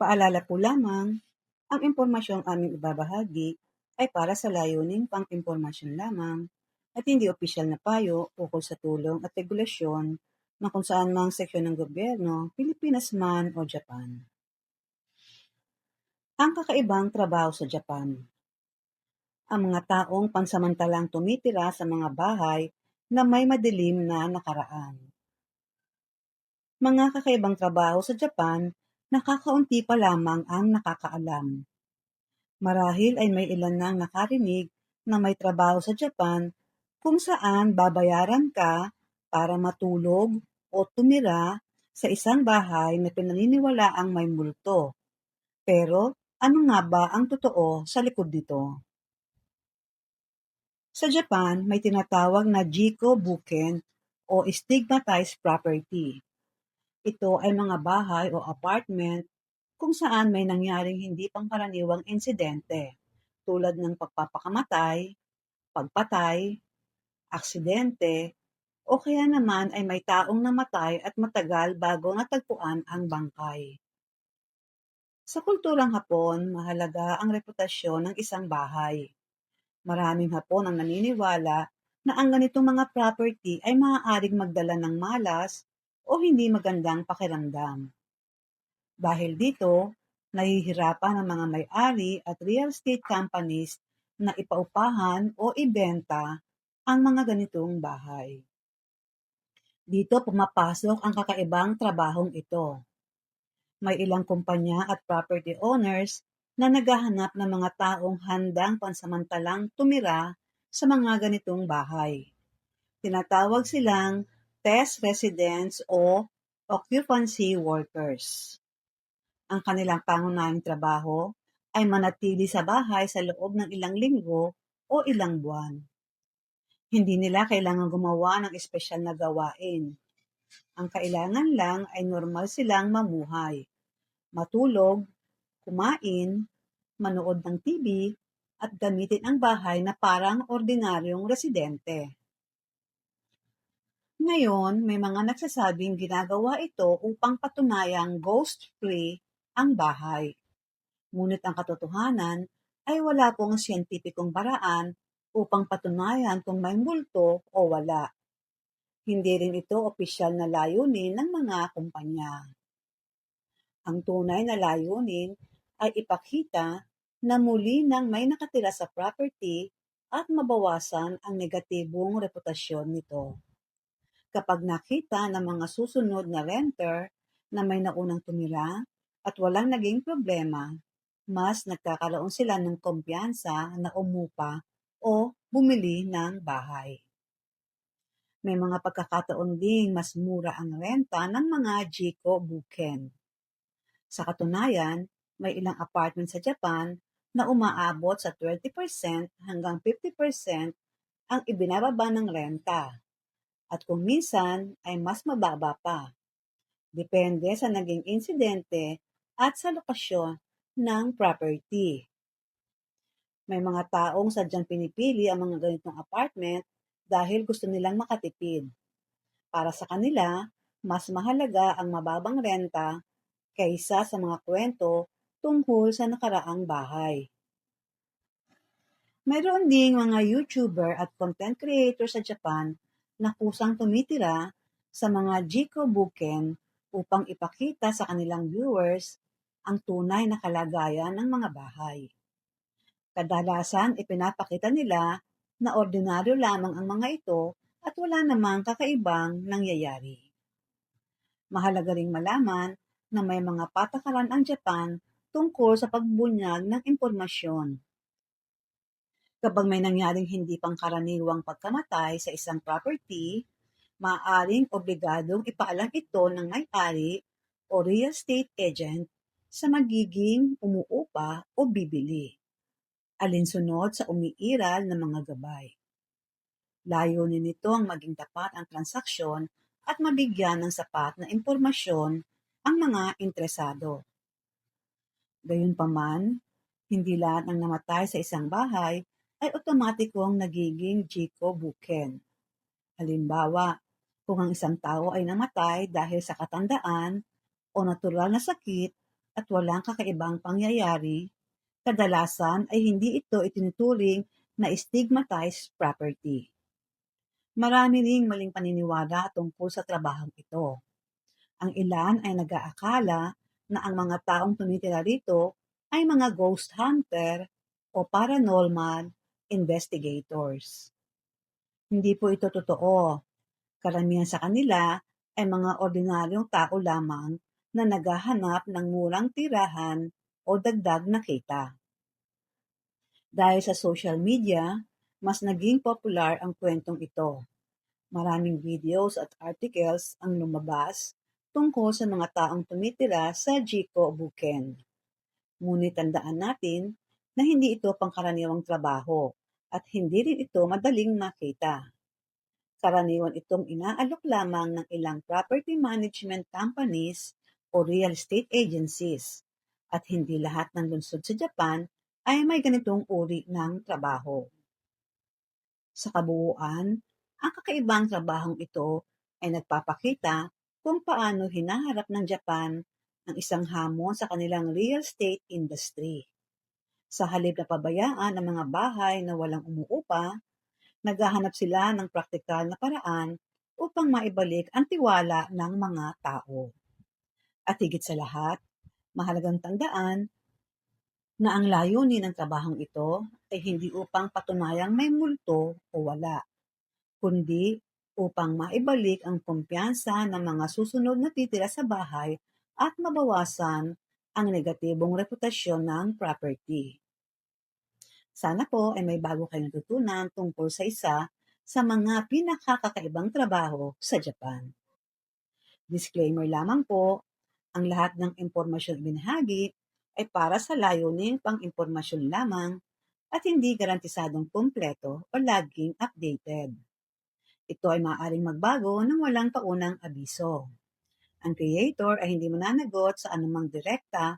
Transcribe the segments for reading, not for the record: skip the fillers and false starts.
Paalala po lamang, ang impormasyong aming ibabahagi ay para sa layuning pang-impormasyon lamang at hindi opisyal na payo ukol sa tulong at regulasyon ng kung saan mang seksyon ng gobyerno, Pilipinas man o Japan. Ang kakaibang trabaho sa Japan. Ang mga taong pansamantalang tumitira sa mga bahay na may madilim na nakaraan. Mga kakaibang trabaho sa Japan, nakakaunti pa lamang ang nakakaalam. Marahil ay may ilan nang nakarinig na may trabaho sa Japan kung saan babayaran ka para matulog o tumira sa isang bahay na pinaniniwalaang may multo. Pero ano nga ba ang totoo sa likod nito? Sa Japan, may tinatawag na Jiko Buken o stigmatized property. Ito ay mga bahay o apartment kung saan may nangyaring hindi pangkaraniwang insidente tulad ng pagpapakamatay, pagpatay, aksidente, o kaya naman ay may taong namatay at matagal bago natagpuan ang bangkay. Sa kulturang Hapon, mahalaga ang reputasyon ng isang bahay. Maraming Hapon ang naniniwala na ang ganitong mga property ay maaaring magdala ng malas o hindi magandang pakiramdam. Dahil dito, nahihirapan ang mga may-ari at real estate companies na ipaupahan o ibenta ang mga ganitong bahay. Dito pumapasok ang kakaibang trabahong ito. May ilang kumpanya at property owners na naghahanap ng mga taong handang pansamantalang tumira sa mga ganitong bahay. Tinatawag silang test residents o occupancy workers. Ang kanilang pangunahing trabaho ay manatili sa bahay sa loob ng ilang linggo o ilang buwan. Hindi nila kailangan gumawa ng espesyal na gawain. Ang kailangan lang ay normal silang mamuhay, matulog, kumain, manood ng TV, at gamitin ang bahay na parang ordinaryong residente. Ngayon, may mga nagsasabing ginagawa ito upang patunayang ghost-free ang bahay. Ngunit ang katotohanan ay wala pong siyentipikong paraan upang patunayan kung may multo o wala. Hindi rin ito opisyal na layunin ng mga kumpanya. Ang tunay na layunin ay ipakita na muli nang may nakatira sa property at mabawasan ang negatibong reputasyon nito. Kapag nakita ng mga susunod na renter na may naunang tumira at walang naging problema, mas nagkakaroon sila ng kumpiyansa na umupa o bumili ng bahay. May mga pagkakataon ding mas mura ang renta ng mga Jiko Buken. Sa katunayan, may ilang apartment sa Japan na umaabot sa 20% hanggang 50% ang ibinababa ng renta. At kung minsan ay mas mababa pa. Depende sa naging insidente at sa lokasyon ng property. May mga taong sadyang pinipili ang mga ganitong apartment dahil gusto nilang makatipid. Para sa kanila, mas mahalaga ang mababang renta kaysa sa mga kwento tungkol sa nakaraang bahay. Mayroon ding mga YouTuber at content creator sa Japan na kusang tumitira sa mga Jiko Buken upang ipakita sa kanilang viewers ang tunay na kalagayan ng mga bahay. Kadalasan ipinapakita nila na ordinaryo lamang ang mga ito at wala namang kakaibang nangyayari. Mahalaga ring malaman na may mga patakaran ang Japan tungkol sa pagbunyag ng impormasyon. Kapag may nangyaring hindi pangkaraniwang pagkamatay sa isang property, maaaring obligadong ipaalam ito ng may-ari o real estate agent sa magiging umuupa o bibili, alinsunod sa umiiral na mga gabay. Layunin nito ang maging tapat ang transaksyon at mabigyan ng sapat na impormasyon ang mga interesado. Gayunpaman, hindi lahat ng namatay sa isang bahay ay otomatikong nagiging Jiko Buken. Halimbawa, kung ang isang tao ay namatay dahil sa katandaan o natural na sakit, at walang kakaibang pangyayari, kadalasan ay hindi ito itinuturing na stigmatized property. Marami ring maling paniniwala tungkol sa trabahong ito. Ang ilan ay nag-aakala na ang mga taong tumitira rito ay mga ghost hunter o paranormal investigators. Hindi po ito totoo. Karamihan sa kanila ay mga ordinaryong tao lamang na naghahanap ng murang tirahan o dagdag na kita. Dahil sa social media, mas naging popular ang kwentong ito. Maraming videos at articles ang lumabas tungkol sa mga taong tumitira sa Jico Bukid. Ngunit tandaan natin na hindi ito pangkaraniwang trabaho at hindi rin ito madaling makita. Karaniwan itong inaalok lamang ng ilang property management companies o real estate agencies at hindi lahat ng lungsod sa Japan ay may ganitong uri ng trabaho. Sa kabuuan, ang kakaibang trabahong ito ay nagpapakita kung paano hinaharap ng Japan ang isang hamon sa kanilang real estate industry. Sa halip na pabayaan ang mga bahay na walang umuupa, naghahanap sila ng praktikal na paraan upang maibalik ang tiwala ng mga tao. At higit sa lahat, mahalagang tandaan na ang layunin ng trabahong ito ay hindi upang patunayang may multo o wala, kundi upang maibalik ang kumpiyansa ng mga susunod na titira sa bahay at mabawasan ang negatibong reputasyon ng property. Sana po ay may bago kayong natutunan tungkol sa isa sa mga pinakakakaibang trabaho sa Japan. Disclaimer lamang po, ang lahat ng impormasyong ibinahagi ay para sa layuning pang-impormasyon lamang at hindi garantisadong kumpleto o laging updated. Ito ay maaaring magbago nang walang paunang abiso. Ang creator ay hindi mananagot sa anumang direkta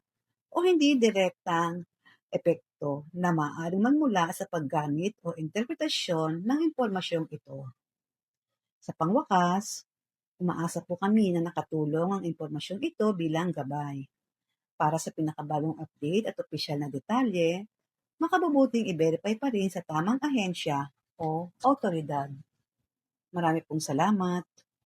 o hindi direktang epekto na maaaring magmula sa paggamit o interpretasyon ng impormasyong ito. Sa pangwakas, umaasa po kami na nakatulong ang impormasyong ito bilang gabay. Para sa pinakabagong update at opisyal na detalye, makabubuting i-verify pa rin sa tamang ahensya o autoridad. Marami pong salamat.